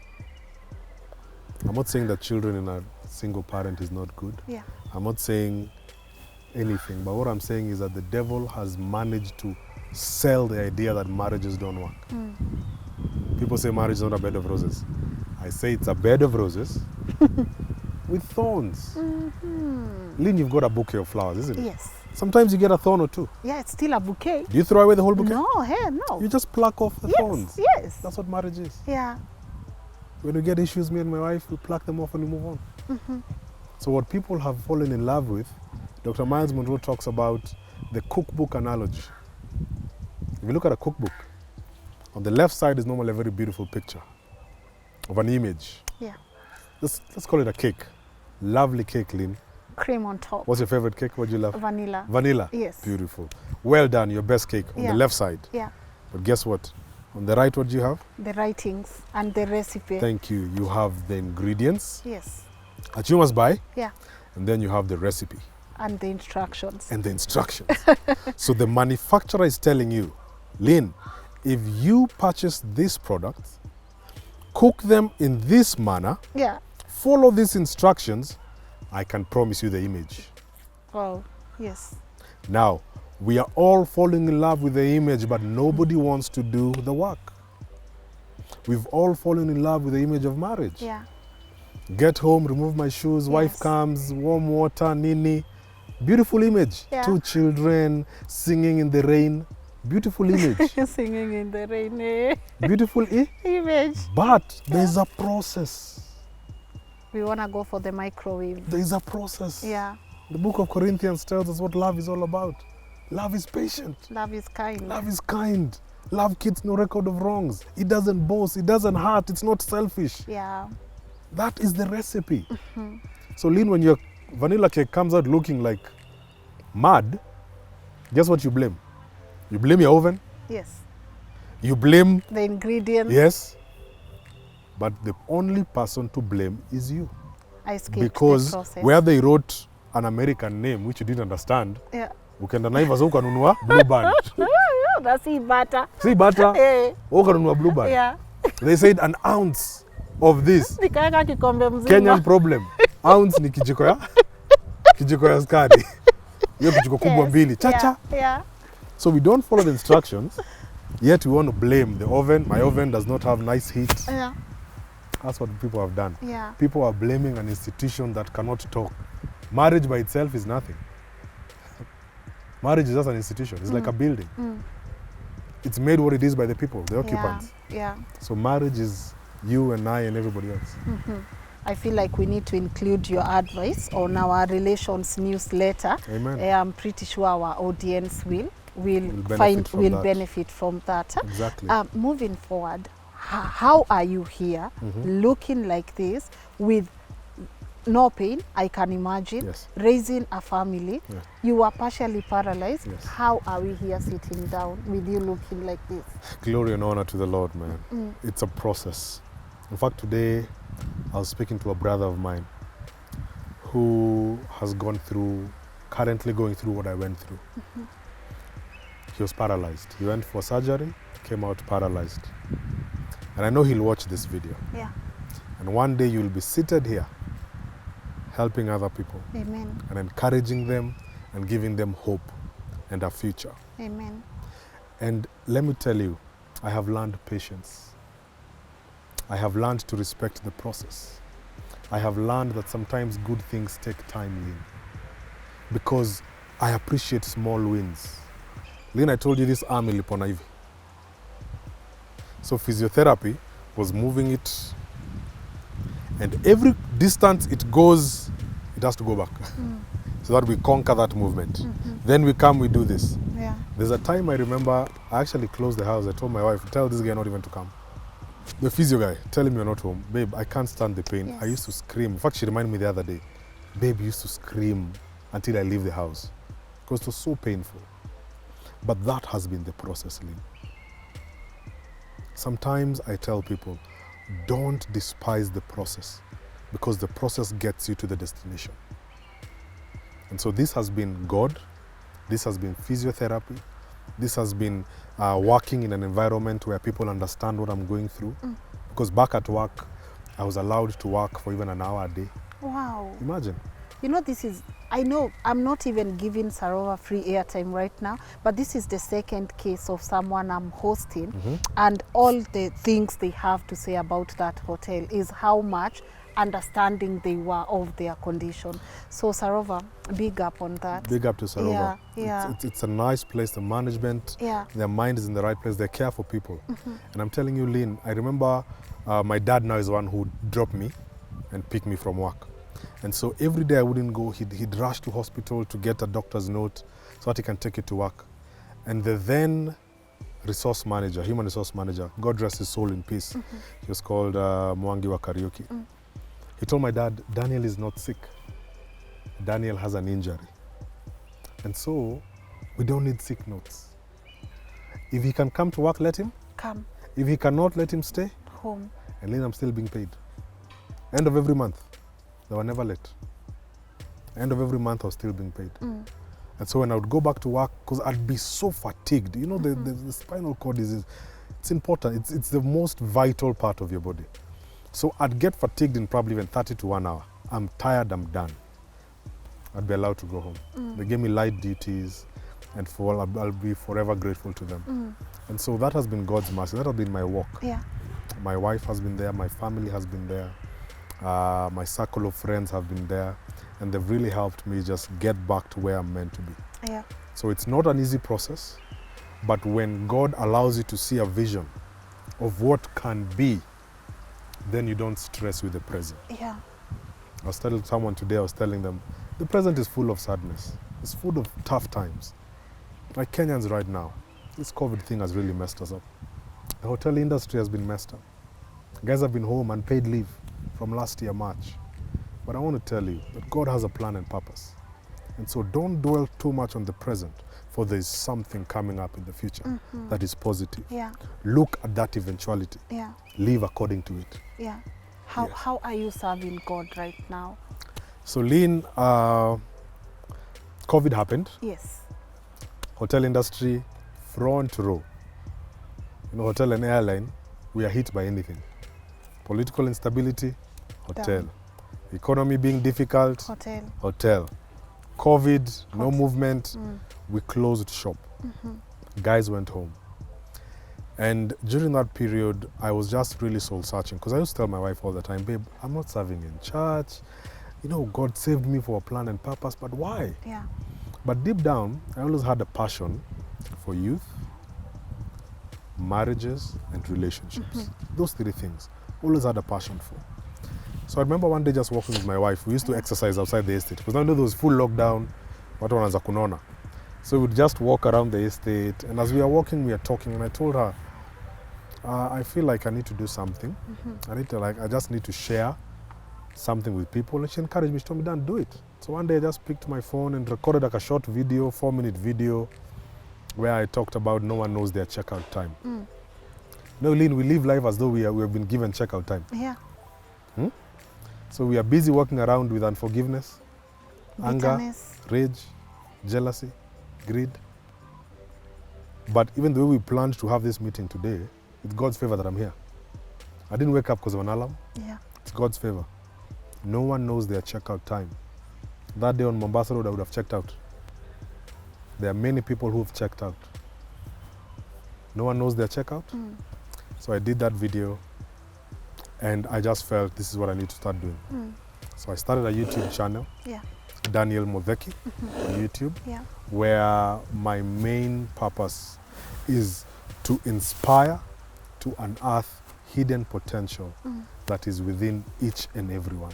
I'm not saying that children in a single parent is not good.
Yeah.
I'm not saying anything, but what I'm saying is that the devil has managed to sell the idea that marriages don't work. People say marriage is not a bed of roses. I say it's a bed of roses with thorns. Lynn, you've got a bouquet of flowers, isn't it?
Yes.
Sometimes you get a thorn or two.
Yeah, it's still a bouquet.
Do you throw away the whole bouquet?
No, hey, no.
You just pluck off the thorns.
Yes.
That's what marriage is.
Yeah.
When we get issues, me and my wife, we pluck them off and we move on. So what people have fallen in love with, Dr. Miles Monroe talks about the cookbook analogy. If you look at a cookbook, on the left side is normally a very beautiful picture of an image.
Yeah.
Let's call it a cake. Lovely cake, Lynn.
Cream on top.
What's your favorite cake? What do you love?
Vanilla.
Vanilla?
Yes.
Beautiful. Well done, your best cake on
Yeah.
the left side.
Yeah.
But guess what? On the right, what do you have?
The writings and the recipe.
Thank you. You have the ingredients
Yes.
that you must buy,
Yeah.
and then you have the recipe
And the instructions.
and the instructions. So the manufacturer is telling you, Lynn, if you purchase these products, cook them in this manner,
Yeah.
follow these instructions, I can promise you the image.
Wow. Yes.
Now, we are all falling in love with the image, but nobody wants to do the work. We've all fallen in love with the image of marriage.
Yeah.
Get home, remove my shoes, wife
Yes.
comes, warm water, nini. Beautiful image.
Yeah.
2 children singing in the rain. Beautiful image.
Singing in the rain. Eh?
Beautiful
Image.
But there's a process.
We want to go for the microwave.
There's a process.
Yeah.
The book of Corinthians tells us what love is all about. Love is patient.
Love is kind.
Love is kind. Love keeps no record of wrongs. It doesn't boast. It doesn't hurt. It's not selfish.
Yeah.
That is the recipe. So Lynn, when your vanilla cake comes out looking like mud, guess what you blame? You blame your oven.
Yes.
You blame,
The ingredients.
yes. But the only person to blame is you.
I skipped
Because
the process.
where they wrote an American name, which you didn't understand,
Yeah.
ukaenda Naivas ukanunua Blue Band.
That's it, butter.
See butter,
Eh.
ukanunua Blue Band.
Yeah.
They said an ounce of this.
Nikaweka kikombe mzima.
Kenyan problem. Ounce ni kijiko ya skari. Hiyo kijiko kubwa mbili. Chacha.
Yeah.
So we don't follow the instructions, yet we want to blame the oven. My oven does not have nice heat.
Yeah.
That's what people have done.
Yeah.
People are blaming an institution that cannot talk. Marriage by itself is nothing. Marriage is just an institution. It's like a building. It's made what it is by the people, the occupants.
Yeah.
So marriage is you and I and everybody else.
I feel like we need to include your advice on our relations newsletter.
Amen.
I'm pretty sure our audience will benefit from that.
Exactly.
Moving forward, how are you here looking like this with no pain, I can imagine,
Yes.
raising a family?
Yeah.
You were partially paralyzed.
Yes.
How are we here sitting down with you looking like this?
Glory and honor to the Lord, man. It's a process. In fact, today I was speaking to a brother of mine who has currently going through what I went through. He was paralyzed. He went for surgery, came out paralyzed. And I know he'll watch this video.
Yeah.
And one day you'll be seated here helping other people.
Amen.
And encouraging them and giving them hope and a future.
Amen.
And let me tell you, I have learned patience. I have learned to respect the process. I have learned that sometimes good things take time, Lynn. Because I appreciate small wins. Lynn, I told you this arm ilipona hivi. So physiotherapy was moving it, and every distance it goes, it has to go back. So that we conquer that movement. Then we come, we do this.
Yeah.
There's a time I remember, I actually closed the house. I told my wife, tell this guy not even to come. The physio guy, tell him you're not home. Babe, I can't stand the pain.
Yes.
I used to scream. In fact, she reminded me the other day. Babe used to scream until I leave the house because it was so painful. But that has been the process, Lynn. Sometimes I tell people, don't despise the process because the process gets you to the destination. And so this has been God, this has been physiotherapy, this has been working in an environment where people understand what I'm going through. Because back at work, I was allowed to work for even an hour a day.
Wow.
Imagine.
You know, I know I'm not even giving Sarova free airtime right now, but this is the second case of someone I'm hosting, and all the things they have to say about that hotel is how much understanding they were of their condition. So Sarova, big up on that.
Big up to Sarova.
Yeah.
It's a nice place, the management, their mind is in the right place, they care for people. And I'm telling you, Lynn, I remember my dad now is the one who dropped me and picked me from work. And so every day I wouldn't go, he'd rush to hospital to get a doctor's note so that he can take it to work. And the then human resource manager, God rest his soul in peace, he was called Mwangi wa Karaoke. He told my dad, Daniel is not sick. Daniel has an injury. And so we don't need sick notes. If he can come to work, let him.
Come.
If he cannot, let him stay.
Home.
And then I'm still being paid. End of every month. They were never late. End of every month I was still being paid. And so when I would go back to work, because I'd be so fatigued, you know, the spinal cord it's important. It's the most vital part of your body. So I'd get fatigued in probably even 30 to 1 hour. I'm tired, I'm done. I'd be allowed to go home. They gave me light duties, and I'll be forever grateful to them. And so that has been God's mercy. That has been my walk.
Yeah.
My wife has been there, my family has been there. My circle of friends have been there, and they've really helped me just get back to where I'm meant to be.
Yeah.
So it's not an easy process, but when God allows you to see a vision of what can be, then you don't stress with the present.
Yeah.
I was telling someone today, I was telling them, the present is full of sadness. It's full of tough times. Like Kenyans right now, this COVID thing has really messed us up. The hotel industry has been messed up. Guys have been home and paid leave from last year, March. But I want to tell you that God has a plan and purpose. And so don't dwell too much on the present, for there is something coming up in the future that is positive.
Yeah.
Look at that eventuality.
Yeah.
Live according to it.
Yeah. How are you serving God right now?
So Lynn, COVID happened.
Yes.
Hotel industry, front row. You know, hotel and airline, we are hit by anything. Political instability, hotel.
Down.
Economy being difficult,
Hotel.
COVID, no movement, we closed shop. Guys went home. And during that period, I was just really soul searching, because I used to tell my wife all the time, babe, I'm not serving in church. You know, God saved me for a plan and purpose, but why?
Yeah.
But deep down, I always had a passion for youth, marriages, and relationships. Those three things, always had a passion for. So I remember one day just walking with my wife. We used to exercise outside the estate because I know there was full lockdown. Watu wanaanza kunona. So we'd just walk around the estate, and as we are walking, we are talking, and I told her, I feel like I need to do something. I just need to share something with people. And she encouraged me. She told me, Dan, do it. So one day I just picked my phone and recorded like a short video, 4-minute video, where I talked about no one knows their checkout time. No, Lynn, we live life as though we have been given checkout time.
Yeah.
So we are busy walking around with unforgiveness, anger,
Bitterness.
rage, jealousy, greed. But even the way we planned to have this meeting today, it's God's favor that I'm here. I didn't wake up because of an alarm.
Yeah.
It's God's favor. No one knows their checkout time. That day on Mombasa Road, I would have checked out. There are many people who have checked out. No one knows their checkout. So I did that video, and I just felt this is what I need to start doing. So I started a YouTube channel, Daniel Mutheki on YouTube, where my main purpose is to inspire, to unearth hidden potential that is within each and everyone.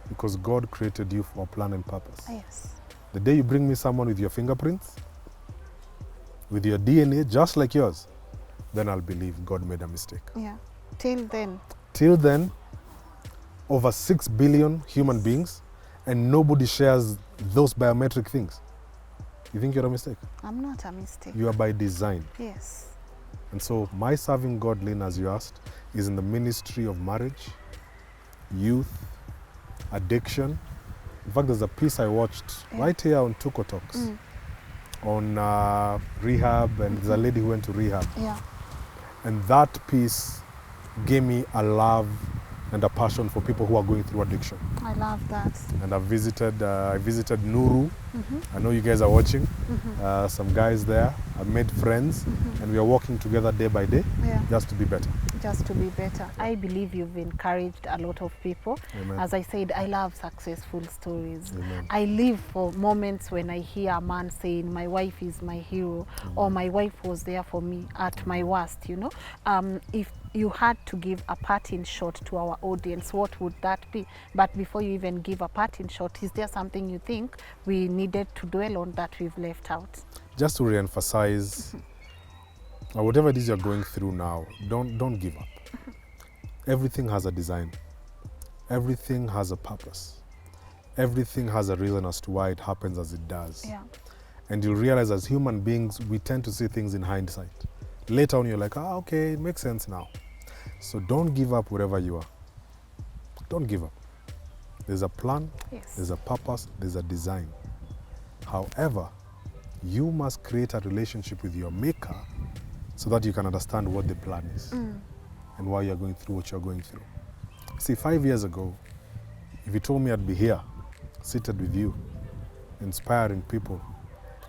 Because God created you for a plan and purpose.
Yes.
The day you bring me someone with your fingerprints, with your DNA just like yours, then I'll believe God made a mistake.
Yeah. Till then.
Till then, over 6 billion human beings, and nobody shares those biometric things. You think you're a mistake?
I'm not a mistake.
You are by design.
Yes.
And so my serving God, Lynn, as you asked, is in the ministry of marriage, youth, addiction. In fact, there's a piece I watched right here on Tuko Talks on rehab, and there's a lady who went to rehab.
Yeah.
And that piece gave me a love and a passion for people who are going through addiction.
I love that.
And I visited Nuru. I know you guys are watching. Some guys there. I made friends, and we are working together day by day just to be better.
Just to be better. I believe you've encouraged a lot of people.
Amen.
As I said, I love successful stories.
Amen.
I live for moments when I hear a man saying, my wife is my hero, or my wife was there for me at my worst, you know. If you had to give a parting shot to our audience, what would that be? But before you even give a parting shot, is there something you think we needed to dwell on that we've left out?
Just to re-emphasize, whatever it is you're going through now, don't give up. Everything has a design. Everything has a purpose. Everything has a reason as to why it happens as it does.
Yeah.
And you'll realize as human beings, we tend to see things in hindsight. Later on, you're like, okay, it makes sense now. So don't give up wherever you are. Don't give up. There's a plan, there's a purpose, there's a design. However, you must create a relationship with your maker so that you can understand what the plan is and why you're going through what you're going through. See, 5 years ago, if you told me I'd be here, seated with you, inspiring people.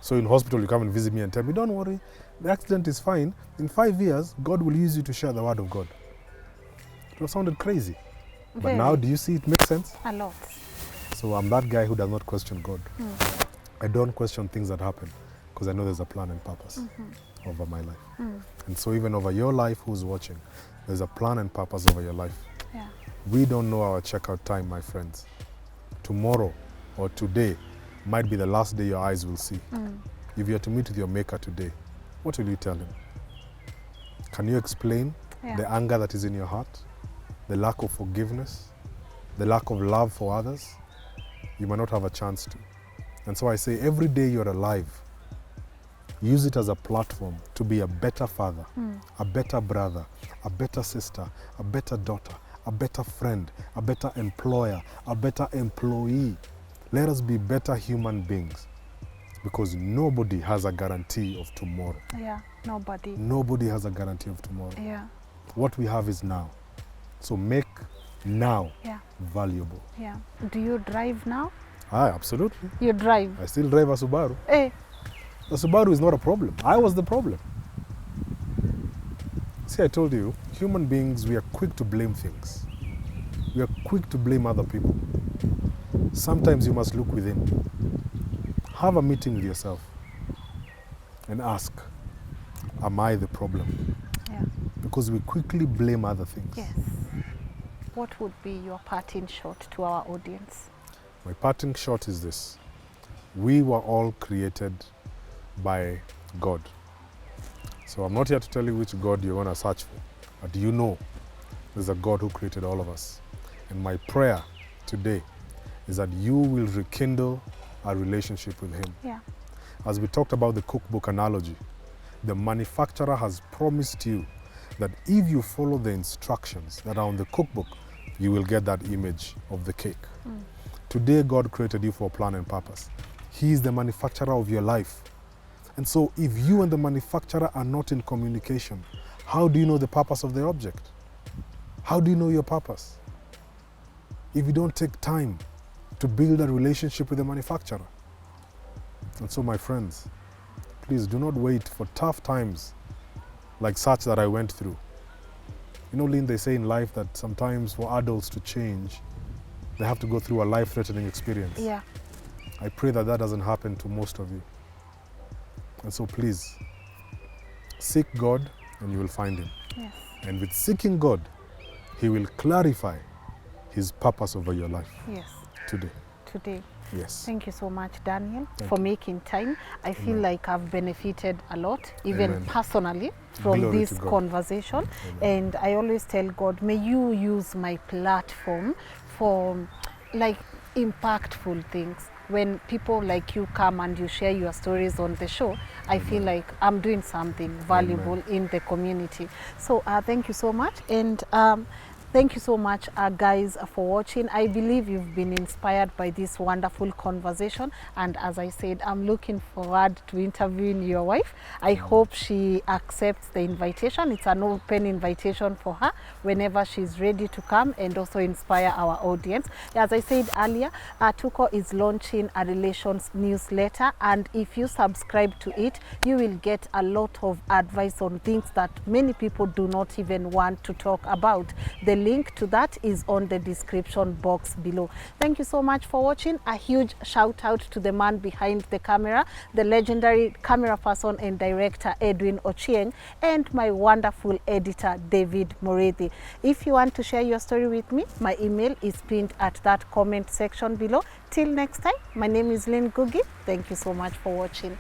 So in hospital, you come and visit me and tell me, don't worry, the accident is fine. In 5 years, God will use you to share the word of God. It would have sounded crazy. But now, do you see it makes sense?
A lot.
So I'm that guy who does not question God. I don't question things that happen because I know there's a plan and purpose over my life. And so even over your life, who's watching, there's a plan and purpose over your life.
Yeah.
We don't know our checkout time, my friends. Tomorrow or today might be the last day your eyes will see. If you are to meet with your maker today, what will you tell him? Can you explain the anger that is in your heart? The lack of forgiveness? The lack of love for others? You might not have a chance to. And so I say every day you're alive, use it as a platform to be a better father, a better brother, a better sister, a better daughter, a better friend, a better employer, a better employee. Let us be better human beings, because nobody has a guarantee of tomorrow.
Yeah, nobody.
Nobody has a guarantee of tomorrow.
Yeah.
What we have is now. So make now valuable.
Yeah. Do you drive now?
Absolutely.
You drive?
I still drive a Subaru.
Hey.
The Subaru is not a problem. I was the problem. See, I told you, human beings, we are quick to blame things. We are quick to blame other people. Sometimes you must look within. Have a meeting with yourself and ask, am I the problem?
Yeah.
Because we quickly blame other things.
Yes. what would be your parting shot to our audience?
My parting shot is this. We were all created by God. So I'm not here to tell you which God you're going to search for, but you know there's a God who created all of us. And my prayer today is that you will rekindle a relationship with Him.
Yeah.
As we talked about the cookbook analogy, the manufacturer has promised you that if you follow the instructions that are on the cookbook, you will get that image of the cake. Today, God created you for a plan and purpose. He is the manufacturer of your life. And so if you and the manufacturer are not in communication, how do you know the purpose of the object? How do you know your purpose? If you don't take time to build a relationship with the manufacturer. And so, my friends, please do not wait for tough times like such that I went through. You know, Lynn, they say in life that sometimes for adults to change, they have to go through a life-threatening experience.
Yeah.
I pray that that doesn't happen to most of you. And so please, seek God and you will find Him.
Yes.
And with seeking God, He will clarify His purpose over your life.
Yes.
Today.
Today.
Yes.
Thank you so much, Daniel,
Thank
for
you.
making time. I feel like I've benefited a lot, even
Amen.
personally, from
Glory
this
to God.
conversation.
Amen.
And I always tell God, may you use my platform for like impactful things. When people like you come and you share your stories on the show, I feel like I'm doing something valuable in the community. So thank you so much. And thank you so much, guys, for watching. I believe you've been inspired by this wonderful conversation. And as I said, I'm looking forward to interviewing your wife. I hope she accepts the invitation. It's an open invitation for her whenever she's ready to come and also inspire our audience. As I said earlier, Tuko is launching a relations newsletter. And if you subscribe to it, you will get a lot of advice on things that many people do not even want to talk about. The link to that is on the description box below. Thank you so much for watching. A huge shout out to the man behind the camera, the legendary camera person and director Edwin Ochieng, and my wonderful editor David Morethi. If you want to share your story with me, my email is pinned at that comment section below. Till next time, my name is Lynn Ngugi. Thank you so much for watching.